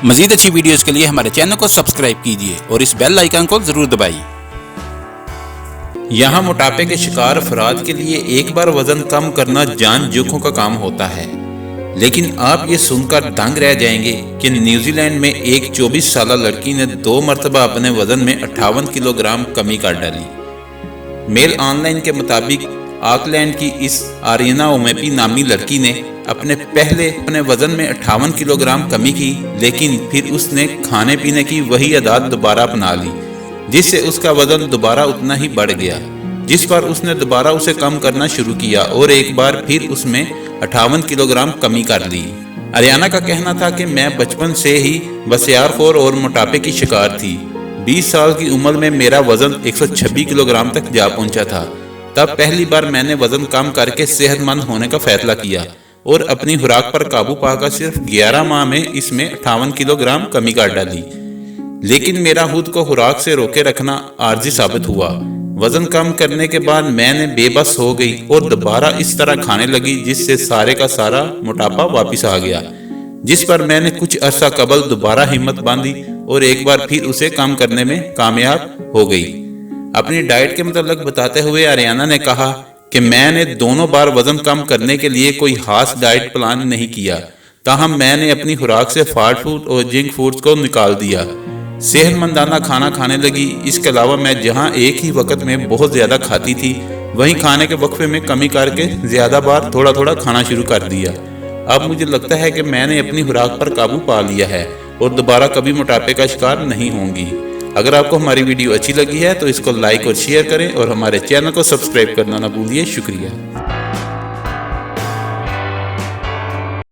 مزید اچھی ویڈیوز کے لیے ہمارے چینل کو سبسکرائب کیجیے اور اس بیل آئیکن کو ضرور دبائیے۔ یہاں موٹاپے کے شکار افراد کے لیے ایک بار وزن کم کرنا جان جوکھوں کا کام ہوتا ہے، لیکن آپ یہ سن کر دنگ رہ جائیں گے کہ نیوزی لینڈ میں ایک 24 سالہ لڑکی نے 2 مرتبہ اپنے وزن میں 58 کلو گرام کمی کر ڈالی۔ میل آن لائن کے مطابق آکلینڈ کی اس آرینا اومیپی نامی لڑکی نے اپنے وزن میں 58 کلو گرام کمی کی، لیکن پھر اس نے کھانے پینے کی وہی عادات دوبارہ اپنا لی، جس سے اس کا وزن دوبارہ اتنا ہی بڑھ گیا، جس پر اس نے دوبارہ اسے کم کرنا شروع کیا اور ایک بار پھر اس میں 58 کلو گرام کمی کر لی۔ آریانا کا کہنا تھا کہ میں بچپن سے ہی بسیار خور اور موٹاپے کی شکار تھی۔ 20 سال کی عمر میں میرا وزن 126 کلو گرام تک جا پہنچا تھا۔ تب پہلی بار میں نے وزن کم کر کے صحت مند ہونے کا فیصلہ کیا اور اپنی خوراک پر قابو پا کر صرف 11 ماہ میں اس میں 58 کلو گرام کمی کر ڈالی، لیکن میرا خود کو خوراک سے روکے رکھنا عارضی ثابت ہوا۔ وزن کم کرنے کے بعد میں نے بے بس ہو گئی اور دوبارہ اس طرح کھانے لگی، جس سے سارے کا سارا موٹاپا واپس آ گیا، جس پر میں نے کچھ عرصہ قبل دوبارہ ہمت باندھی اور ایک بار پھر اسے کم کرنے میں کامیاب ہو گئی۔ اپنی ڈائٹ کے متعلق بتاتے ہوئے آریانا نے کہا کہ میں نے دونوں بار وزن کم کرنے کے لیے کوئی خاص ڈائٹ پلان نہیں کیا، تاہم میں نے اپنی خوراک سے فاسٹ فوڈ اور جنک فوڈز کو نکال دیا، صحت مندانہ کھانا کھانے لگی۔ اس کے علاوہ میں جہاں ایک ہی وقت میں بہت زیادہ کھاتی تھی، وہیں کھانے کے وقفے میں کمی کر کے زیادہ بار تھوڑا تھوڑا کھانا شروع کر دیا۔ اب مجھے لگتا ہے کہ میں نے اپنی خوراک پر قابو پا لیا ہے اور دوبارہ کبھی موٹاپے کا شکار نہیں ہوں گی۔ اگر آپ کو ہماری ویڈیو اچھی لگی ہے تو اس کو لائک اور شیئر کریں اور ہمارے چینل کو سبسکرائب کرنا نہ بھولیے۔ شکریہ۔